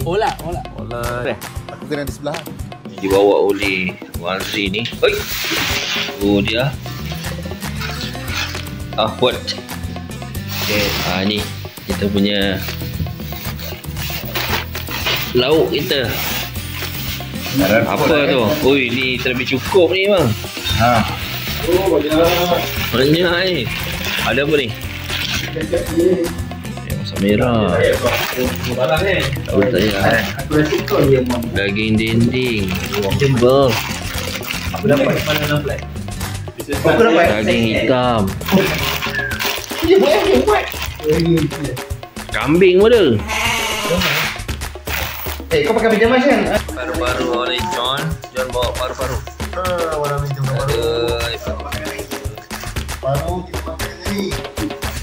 Ola. Aku kena di sebelah. Dibawa oleh Wazri ni. Oi. Oh dia. Ahwat. Okay. Ni kita punya lauk kita. Apa tu? Oi, ni terlebih cukup ni bang. Banyak ni. Ada apa ni? Masak merah. Oh, tak payah. Daging dinding. Tebal. Aku dapat mana flat. Daging hitam. Kambing pun ada. Kau pakai pijama kan? Paru-paru oleh John. John bawa paru-paru. Warna pijama paru kita pakai ni.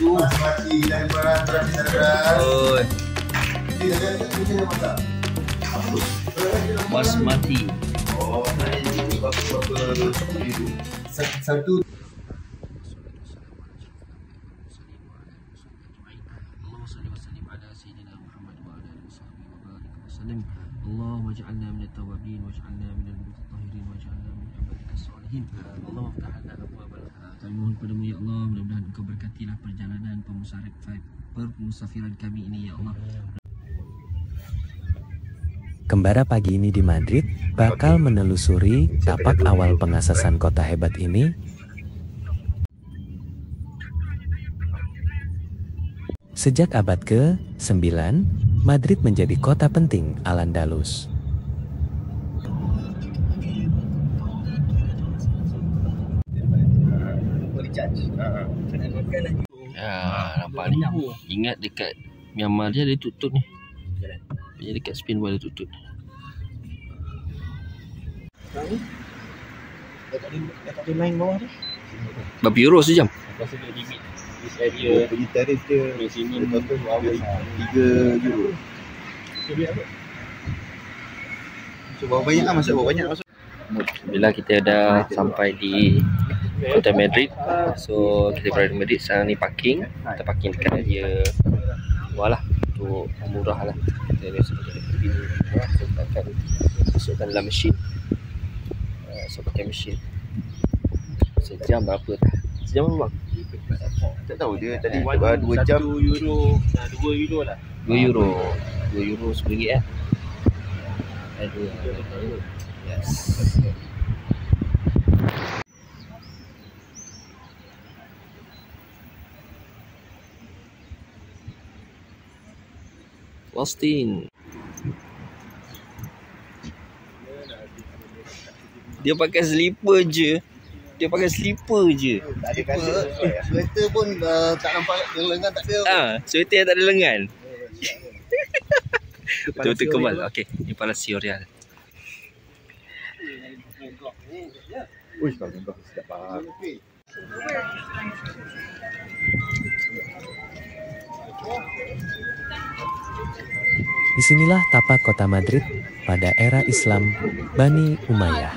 Basmati dan barang-barang beras. Oi. Ini dah macam masak. Basmati. Oh, ini berapa satu. اللهم اجعلنا من التوابين واجعلنا من المتطهرين واجعلنا من عبادك الصالحين. اللهم افتح لنا ابواب الخير. Kami mohon padamu ya Allah, mudah-mudahan Engkau berkatilah perjalanan pemusafiran kami ini ya Allah. Kembara pagi ini di Madrid bakal menelusuri tapak awal pengasasan kota hebat ini. Sejak abad ke-9, Madrid menjadi kota penting Al-Andalus. Nampak ni. Ingat dekat Myanmar dia ada tutut ni. Dia dekat Spain pun ada tutut. Tadi main bawah tu. Berapa euro sejam? Rasa dia limit this area Punya tarif dia maximum total 3 euro. So berapa banyak lah masuk, berapa banyak masuk. Bila kita dah sampai di kota Madrid, so kita berada di Madrid. Sekarang ni parking. Kita parking dekat area luar lah, untuk murah lah. Kita biasa pakai TV ni murah. So kita akan masukkan dalam mesin. So pakai mesin. Sejam berapa dah? Sejam berapa bang? Tak tahu dia tadi 2 jam. 1 euro. 2 euro lah. 2 euro. 2 euro RM10 lah. Aduh. Yes. Austin. Dia pakai slipper je. Dia pakai slipper je. Tak ada kata. Sweater pun tak nampak lengan tak ada. Sweater tak ada lengan. Betul-betul kebal. Okey, ni Palacio Real. Uish, kalau tengok sedap banget. Disinilah tapak kota Madrid pada era Islam Bani Umayyah.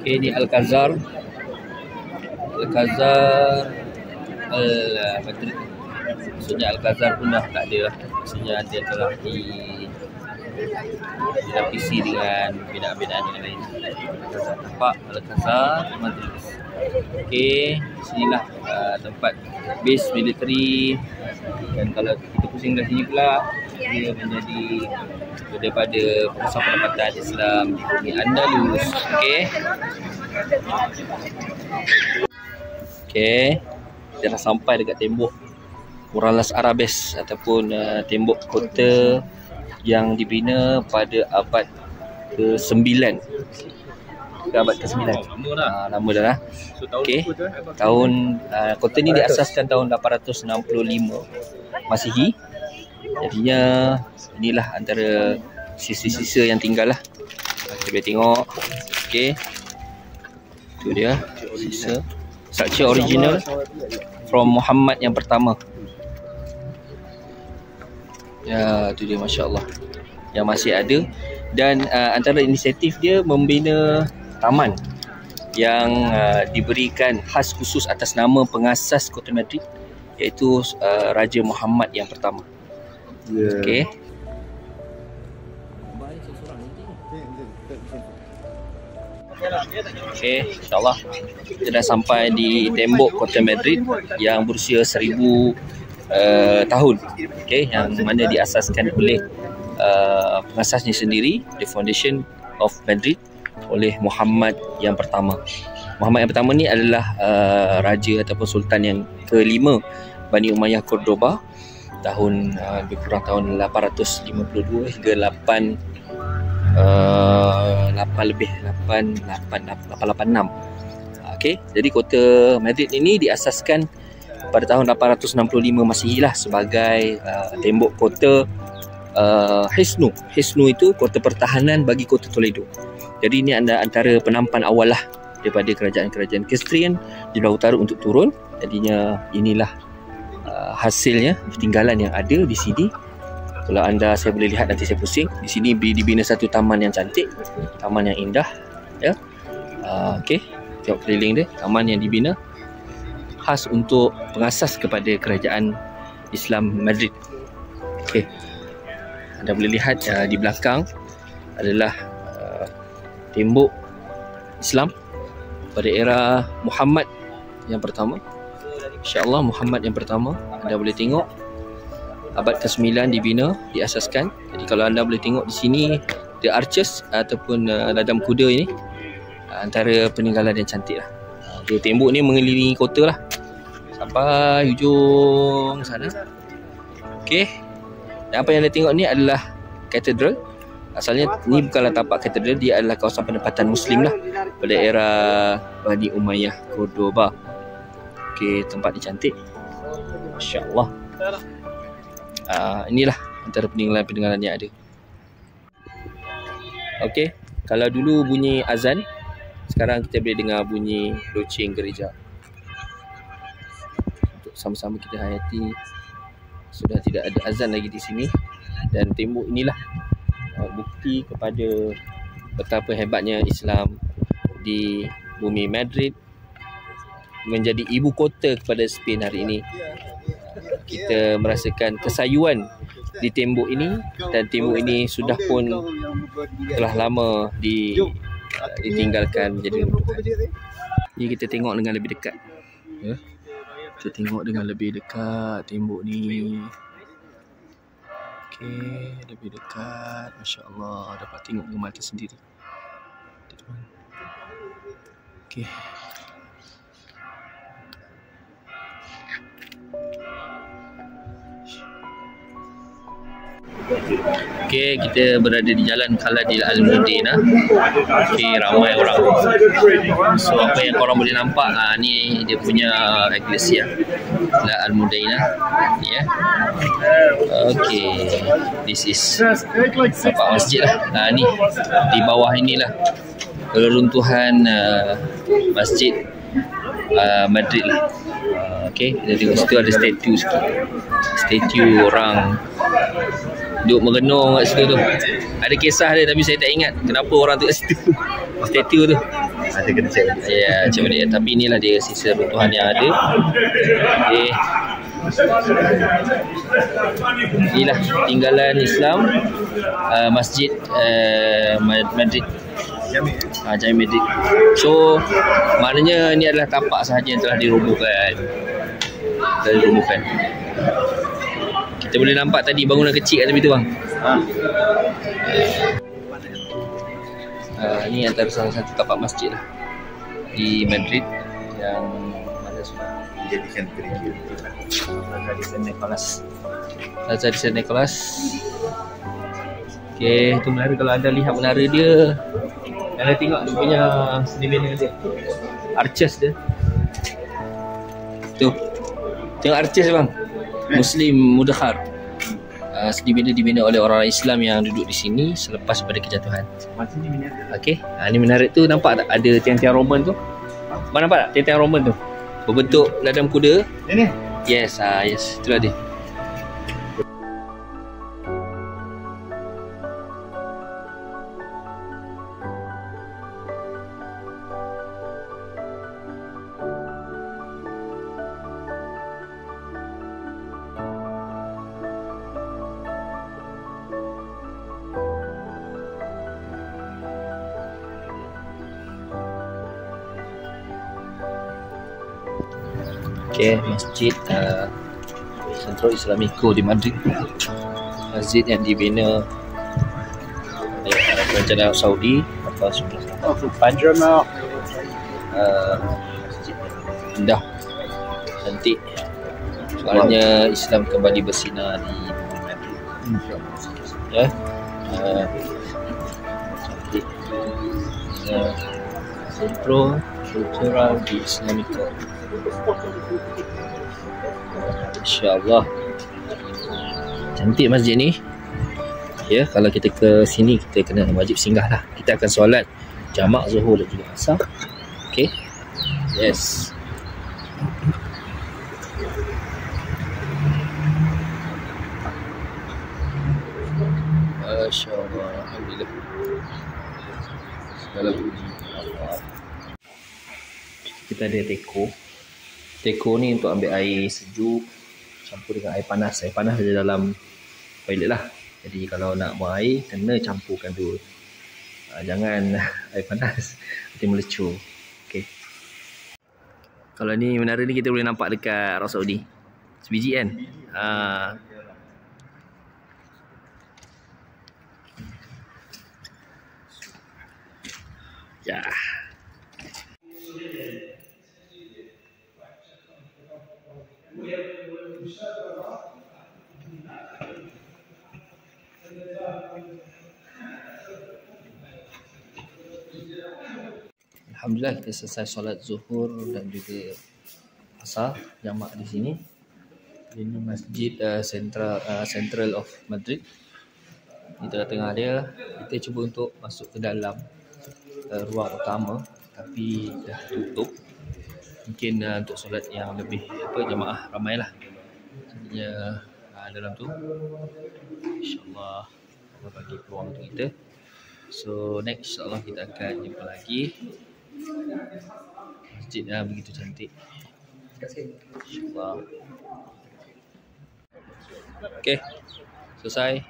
Okay, ni Alcazar Al-Madrid. Maksudnya Alcazar pun dah tak ada. Maksudnya dia telah dilapisi dengan binaan-binaan yang lain. Nampak Alcazar Madrid. Okay, sinilah tempat base military. Dan kalau kita pusing dari sini pula, dia menjadi daripada pusat pendapatan Islam di bumi Andalus. Okay, kita dah sampai dekat tembok Murallas Arabes ataupun tembok kota yang dibina pada abad ke-9. ke abad ke-9. Lama dah. Lama dah lah. So tahun Okey. berapa tu? Tahun kota ni diasaskan tahun 865 Masihi. Jadinya inilah antara sisa-sisa yang tinggal lah. Kita boleh tengok. Okey. Tu dia sisa structure original from Muhammad yang pertama. Ya, tu dia, masya-Allah, yang masih ada. Dan antara inisiatif dia membina taman yang diberikan khas khusus atas nama pengasas Kota Madrid, iaitu Raja Muhammad yang pertama. Okey. Okey, insya-Allah kita dah sampai di tembok Kota Madrid yang berusia 1000 tahun. Okey, yang mana diasaskan oleh pengasasnya sendiri, the foundation of Madrid, oleh Muhammad yang pertama. Muhammad yang pertama ni adalah raja ataupun sultan yang kelima Bani Umayyah Cordoba tahun lebih kurang tahun 852 hingga 886. Okey, jadi kota Madrid ini diasaskan pada tahun 865 Masihi lah sebagai tembok kota Hisnu. Hisnu itu kota pertahanan bagi kota Toledo. Jadi ini antara penampan awal lah daripada kerajaan-kerajaan Kristian di belah utara untuk turun. Jadinya inilah hasilnya, tinggalan yang ada di sini. Kalau anda, saya boleh lihat, nanti saya pusing. Di sini dibina satu taman yang cantik, taman yang indah, ya. Okey, tengok keliling dia, taman yang dibina khas untuk pengasas kepada kerajaan Islam Madrid. Okey, anda boleh lihat di belakang adalah tembok Islam pada era Muhammad yang pertama. InsyaAllah Muhammad yang pertama. Anda boleh tengok abad ke-9 dibina, diasaskan. Jadi kalau anda boleh tengok di sini, the arches ataupun ladang kuda ini antara peninggalan yang cantik lah. Dia tembok ni mengelilingi kota lah sampai hujung sana. Okey, dan apa yang anda tengok ni adalah katedral. Asalnya ni bukanlah tapak katedral, dia adalah kawasan penempatan Muslim lah pada era Bani Umayyah Cordoba. Okey, tempat ni cantik, masya-Allah. Inilah antara peninggalan-peninggalan yang ada. Okey, kalau dulu bunyi azan, sekarang kita boleh dengar bunyi loceng gereja. Untuk sama-sama kita hayati, sudah tidak ada azan lagi di sini. Dan tembok inilah bukti kepada betapa hebatnya Islam di bumi Madrid, menjadi ibu kota kepada Spain hari ini. Kita merasakan kesayuan di tembok ini, dan tembok ini sudah pun telah lama ditinggalkan menjadi runtuhan. Ini kita tengok dengan lebih dekat, ya. Kita tengok dengan lebih dekat tembok ni. Okey, lebih dekat, masya-Allah, dapat tengok dengan mata sendiri. Okey. Okey, kita berada di Jalan Khaladil Al-Mudina. Okey, ramai orang. So apa yang korang boleh nampak, ni dia punya iglesia Al-Mudina, ni ya. Okey, this is nampak masjid lah. Ni di bawah inilah reruntuhan masjid Madrid lah. Okey, kita tengok situ ada statue sikit. Statue orang duduk merenung kat situ tu. Ada kisah dia tapi saya tak ingat kenapa orang tu kat situ. Statue tu ada kena check. Ya, check balik. Tapi inilah dia sisa runtuhan yang ada. Okey. Inilah tinggalan Islam Masjid Madrid. Jami Madrid. So maknanya ini adalah tapak sahaja yang telah dirobohkan. Kita boleh nampak tadi bangunan kecil kat tepi tu, bang. Ini antara salah satu tapak masjid lah di Madrid yang mana sudah dijadikan gereja. Plaza di San Nicolas. Okey, itu menara. Kalau anda lihat menara dia, Anda tengok dia punya seni bina dia. Arches dia. Tu. Tengok arches bang. Muslim Mudakhar. Seni bina dibina oleh orang Islam yang duduk di sini selepas pada kejatuhan. Macam ni minyak. Okey. Ni minaret tu nampak tak ada tiang-tiang Roman tu? Mana nampak tak tiang-tiang Roman tu? Berbentuk ladang kuda. Ini. Yes, yes. Itulah dia. Okay, masjid Centro Islamico di Madrid. Masjid yang dibina oleh Kerajaan Arab Saudi pada 1980. Masjid indah, cantik. Soalnya Islam kembali bersinar di Madrid. Ya, cantik. Centro Cultural di Islamico. InsyaAllah cantik masjid ni. Ya, kalau kita ke sini kita kena wajib singgah lah. Kita akan solat jamak zuhur dan juga asar. Okay. Yes. InsyaAllah. Alhamdulillah. Segala puji Allah. Kita ada teko. Teko ni untuk ambil air sejuk campur dengan air panas. Air panas ada dalam toilet lah. Jadi kalau nak buang air kena campurkan dulu. Jangan air panas nanti melecur. Okey. Kalau ni menara ni kita boleh nampak dekat Arab Saudi. Sebiji kan? Ya. Alhamdulillah kita selesai solat zuhur dan juga asar jamak di sini. Ini masjid Central of Madrid. Di tengah-tengah dia kita cuba untuk masuk ke dalam ruang utama tapi dah tutup. Mungkin untuk solat yang lebih jemaah ramai lah. Jadinya dalam tu InsyaAllah Allah bagi peluang untuk kita. So next InsyaAllah kita akan jumpa lagi. Masjid begitu cantik. InsyaAllah. Okay, selesai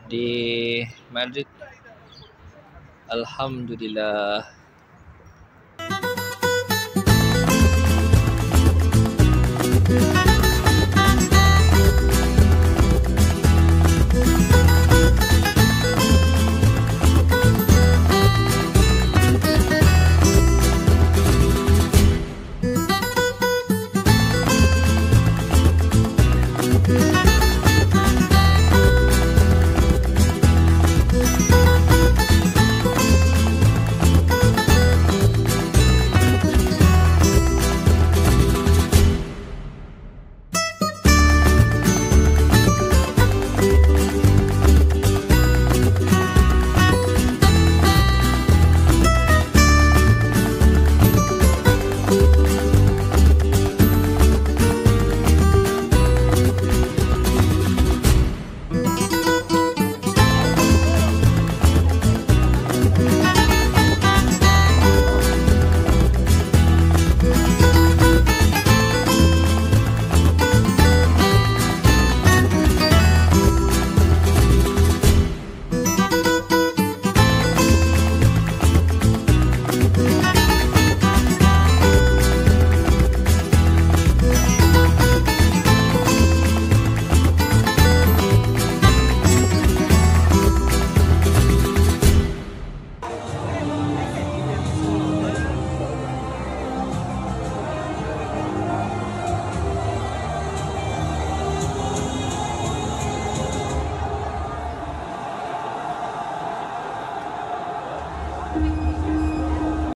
di Madrid. Alhamdulillah.